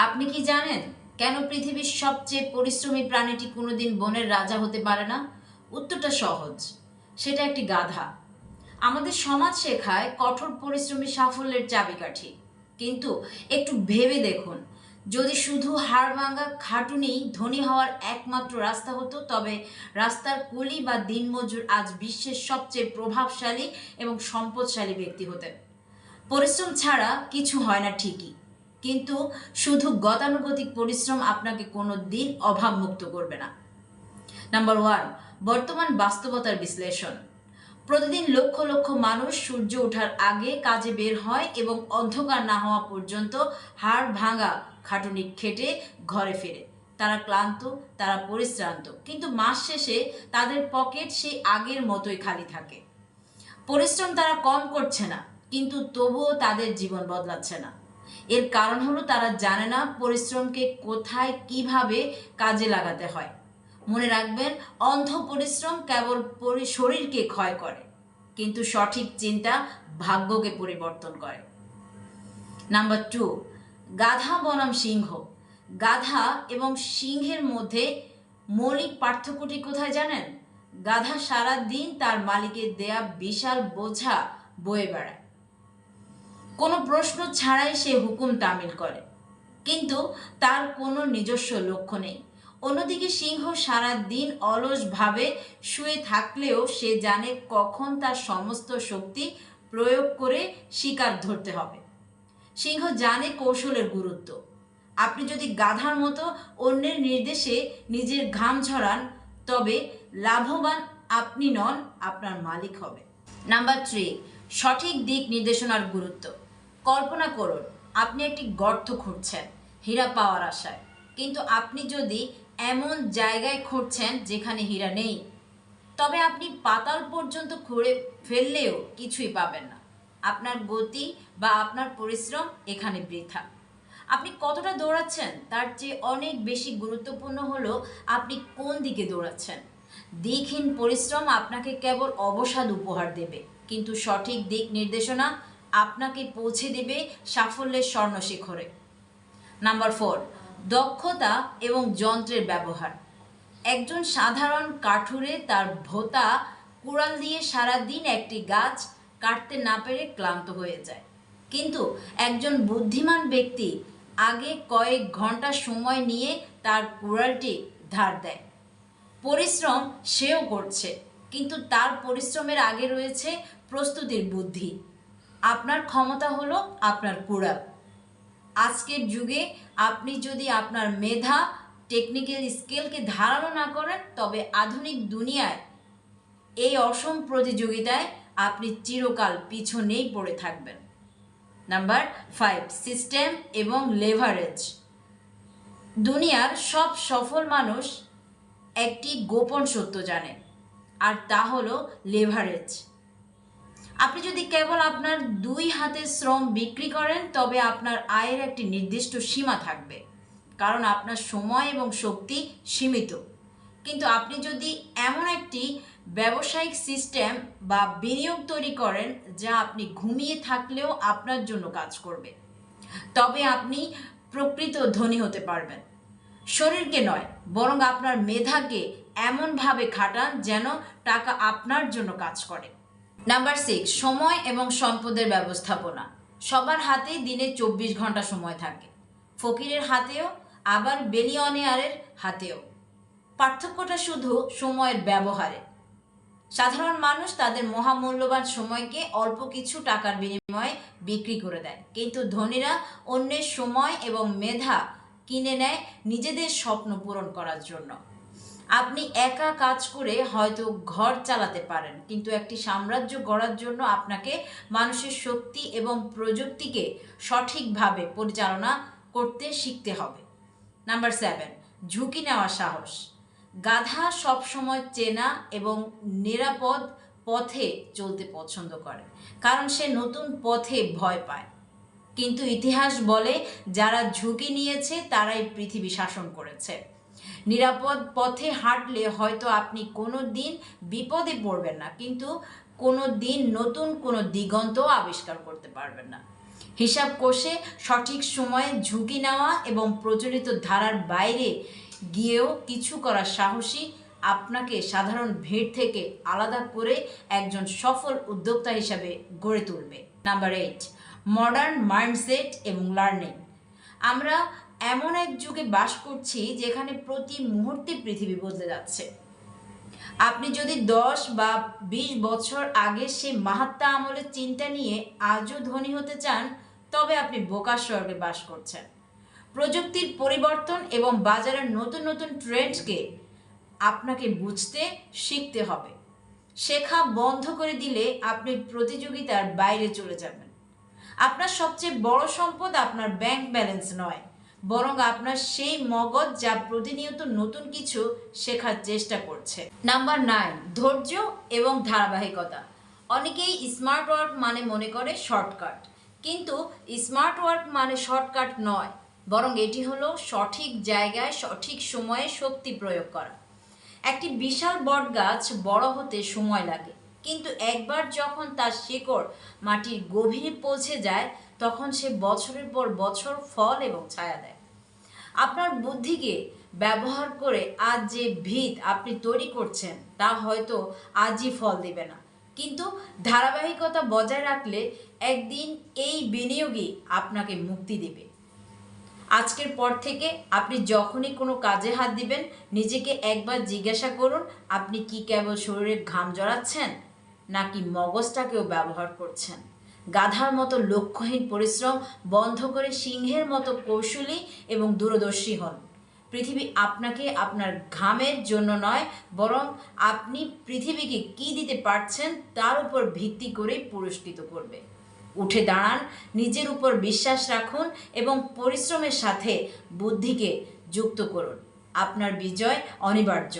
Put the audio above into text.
আপনি কি জানেন কেন পৃথিবীর সবচেয়ে পরিশ্রমী প্রাণীটি কোনোদিন বনের রাজা হতে পারে না? উত্তরটা সহজ, সেটা একটি গাধা। আমাদের সমাজ শেখায় কঠোর পরিশ্রমী সাফল্যের চাবিকাঠি, কিন্তু একটু ভেবে দেখুন, যদি শুধু হাড়ভাঙ্গা খাটুনি ধনী হওয়ার একমাত্র রাস্তা হতো, তবে রাস্তার কুলি বা দিনমজুর আজ বিশ্বের সবচেয়ে প্রভাবশালী এবং সম্পদশালী ব্যক্তি হতেন। পরিশ্রম ছাড়া কিছু হয় না ঠিকই, কিন্তু শুধু গতানুগতিক পরিশ্রম আপনাকে কোনো দিন অভাবমুক্ত করবে না। নাম্বার ওয়ান, বর্তমান বাস্তবতার বিশ্লেষণ। প্রতিদিন লক্ষ লক্ষ মানুষ সূর্য ওঠার আগে কাজে বের হয় এবং অন্ধকার না হওয়া পর্যন্ত হাড় ভাঙা খাটুনি খেটে ঘরে ফেরে। তারা ক্লান্ত, তারা পরিশ্রান্ত, কিন্তু মাস শেষে তাদের পকেট সেই আগের মতোই খালি থাকে। পরিশ্রম তারা কম করছে না, কিন্তু তবুও তাদের জীবন বদলাচ্ছে না। এর কারণ হলো তারা জানে না পরিশ্রমকে কোথায় কিভাবে কাজে লাগাতে হয়। মনে রাখবেন, অন্ধ পরিশ্রম কেবল শরীরকে ক্ষয় করে, কিন্তু সঠিক চিন্তা ভাগ্যকে পরিবর্তন করে। নাম্বার টু, গাধা বনাম সিংহ। গাধা এবং সিংহের মধ্যে মৌলিক পার্থক্যটি কোথায় জানেন? গাধা সারা দিন তার মালিকের দেয়া বিশাল বোঝা বয়ে বেড়ায়, কোনো প্রশ্ন ছাড়াই সে হুকুম তামিল করে, কিন্তু তার কোনো নিজস্ব লক্ষ্য নেই। অন্যদিকে সিংহ সারা দিন অলসভাবে শুয়ে থাকলেও সে জানে কখন তার সমস্ত শক্তি প্রয়োগ করে শিকার ধরতে হবে। সিংহ জানে কৌশলের গুরুত্ব। আপনি যদি গাধার মতো অন্যের নির্দেশে নিজের ঘাম ঝরান, তবে লাভবান আপনি নন, আপনার মালিক হবে। নাম্বার থ্রি, সঠিক দিক নির্দেশনার গুরুত্ব। কল্পনা করুন, আপনি একটি গর্ত খুঁড়ছেন হীরা পাওয়ার আশায়, কিন্তু আপনি যদি এমন জায়গায় খুঁড়ছেন যেখানে হীরা নেই, তবে আপনি পাতাল পর্যন্ত খুঁড়ে ফেললেও কিছুই পাবেন না। আপনার গতি বা আপনার পরিশ্রম এখানে বৃথা। আপনি কতটা দৌড়াচ্ছেন তার চেয়ে অনেক বেশি গুরুত্বপূর্ণ হলো আপনি কোন দিকে দৌড়াচ্ছেন। দিকহীন পরিশ্রম আপনাকে কেবল অবসাদ উপহার দেবে, কিন্তু সঠিক দিক নির্দেশনা আপনাকে পৌঁছে দেবে সাফল্যের স্বর্ণশিখরে। নাম্বার ফোর, দক্ষতা এবং যন্ত্রের ব্যবহার। একজন সাধারণ কাঠুরে তার ভোঁতা কুড়াল দিয়ে সারাদিন একটি গাছ কাটতে না পেরে ক্লান্ত হয়ে যায়, কিন্তু একজন বুদ্ধিমান ব্যক্তি আগে কয়েক ঘন্টা সময় নিয়ে তার কুড়ালটি ধার দেয়। পরিশ্রম সেও করছে, কিন্তু তার পরিশ্রমের আগে রয়েছে প্রস্তুতির বুদ্ধি। আপনার ক্ষমতা হলো আপনার কুড়াল। আজকের যুগে আপনি যদি আপনার মেধা, টেকনিক্যাল স্কিলকে ধারণা না করেন, তবে আধুনিক দুনিয়ায় এই অসম প্রতিযোগিতায় আপনি চিরকাল পিছনেই পড়ে থাকবেন। নাম্বার ফাইভ, সিস্টেম এবং লেভারেজ। দুনিয়ার সব সফল মানুষ একটি গোপন সত্য জানে, আর তা হলো লেভারেজ। আপনি যদি কেবল আপনার দুই হাতের শ্রম বিক্রি করেন, তবে আপনার আয়ের একটি নির্দিষ্ট সীমা থাকবে, কারণ আপনার সময় এবং শক্তি সীমিত। কিন্তু আপনি যদি এমন একটি ব্যবসায়িক সিস্টেম বা বিনিয়োগ তৈরি করেন যা আপনি ঘুমিয়ে থাকলেও আপনার জন্য কাজ করবে, তবে আপনি প্রকৃত ধনী হতে পারবেন। শরীরকে নয়, বরং আপনার মেধাকে এমনভাবে খাটান যেন টাকা আপনার জন্য কাজ করে। নাম্বার সিক্স, সময় এবং সম্পদের ব্যবস্থাপনা। সবার হাতেই দিনে 24 ঘন্টা সময় থাকে, ফকিরের হাতেও, আবার বেলিয়নিয়ারের হাতেও। পার্থক্যটা শুধু সময়ের ব্যবহারে। সাধারণ মানুষ তাদের মহামূল্যবান সময়কে অল্প কিছু টাকার বিনিময়ে বিক্রি করে দেয়, কিন্তু ধনীরা অন্যের সময় এবং মেধা কিনে নেয় নিজেদের স্বপ্ন পূরণ করার জন্য। আপনি একা কাজ করে হয়তো ঘর চালাতে পারেন, কিন্তু একটি সাম্রাজ্য গড়ার জন্য আপনাকে মানুষের শক্তি এবং প্রযুক্তিকে সঠিকভাবে পরিচালনা করতে শিখতে হবে। নাম্বার সেভেন, ঝুঁকি নেওয়ার সাহস। গাধা সবসময় চেনা এবং নিরাপদ পথে চলতে পছন্দ করে, কারণ সে নতুন পথে ভয় পায়। কিন্তু ইতিহাস বলে, যারা ঝুঁকি নিয়েছে তারাই পৃথিবী শাসন করেছে। নিরাপদ পথে হাঁটলে হয়তো আপনি কোনো দিন বিপদে পড়বেন না, কিন্তু কোনো দিন নতুন কোনো দিগন্ত আবিষ্কার করতে পারবেন না। হিসাব কষে সঠিক সময়ে ঝুঁকি নেওয়া এবং প্রচলিত ধারার বাইরে গিয়েও কিছু করা সাহসী আপনাকে সাধারণ ভিড় থেকে আলাদা করে একজন সফল উদ্যোক্তা হিসাবে গড়ে তুলবে। নাম্বার 8, মডার্ন মাইন্ডসেট এবং লার্নিং। আমরা এমন এক যুগে বাস করছি যেখানে প্রতি মুহূর্তে পৃথিবী বদলে যাচ্ছে। আপনি যদি 10 বা 20 বছর আগে সেই মাহাত্মা আমলের চিন্তা নিয়ে আজও ধনী হতে চান, তবে আপনি বোকার স্বর্গে বাস করছেন। প্রযুক্তির পরিবর্তন এবং বাজারের নতুন নতুন ট্রেন্ডকে আপনাকে বুঝতে শিখতে হবে। শেখা বন্ধ করে দিলে আপনি প্রতিযোগিতার বাইরে চলে যাবেন। আপনার সবচেয়ে বড় সম্পদ আপনার ব্যাংক ব্যালেন্স নয়, বরং আপনার সেই মগজ যা প্রতিনিয়ত নতুন কিছু শেখার চেষ্টা করছে। নাম্বার 9, ধৈর্য এবং ধারাবাহিকতা। অনেকেই স্মার্ট ওয়ার্ক মানে মনে করে শর্টকাট, কিন্তু স্মার্ট ওয়ার্ক মানে শর্টকাট নয়, বরং এটি হলো সঠিক জায়গায় সঠিক সময়ে শক্তি প্রয়োগ করা। একটি বিশাল বটগাছ বড় হতে সময় লাগে, কিন্তু একবার যখন তার শিকড় মাটির গভীরে পৌঁছে যায়, তখন সে বছরের পর বছর ফল এবং ছায়া দেয়। আপনার বুদ্ধিকে ব্যবহার করে আজ যে ভিত আপনি তৈরি করছেন তা হয়তো আজই ফল দেবে না, কিন্তু ধারাবাহিকতা বজায় রাখলে একদিন এই বিনিয়োগই আপনাকে মুক্তি দেবে। আজকের পর থেকে আপনি যখনই কোনো কাজে হাত দিবেন, নিজেকে একবার জিজ্ঞাসা করুন, আপনি কি কেবল শরীরে ঘাম জড়াচ্ছেন নাকি মগজটাকেও ব্যবহার করছেন। গাধার মতো লক্ষ্যহীন পরিশ্রম বন্ধ করে সিংহের মতো কৌশলী এবং দূরদর্শী হন। পৃথিবী আপনাকে আপনার ঘামের জন্য নয়, বরং আপনি পৃথিবীকে কি দিতে পারছেন তার উপর ভিত্তি করেই পুরস্কৃত করবে। উঠে দাঁড়ান, নিজের উপর বিশ্বাস রাখুন এবং পরিশ্রমের সাথে বুদ্ধিকে যুক্ত করুন। আপনার বিজয় অনিবার্য।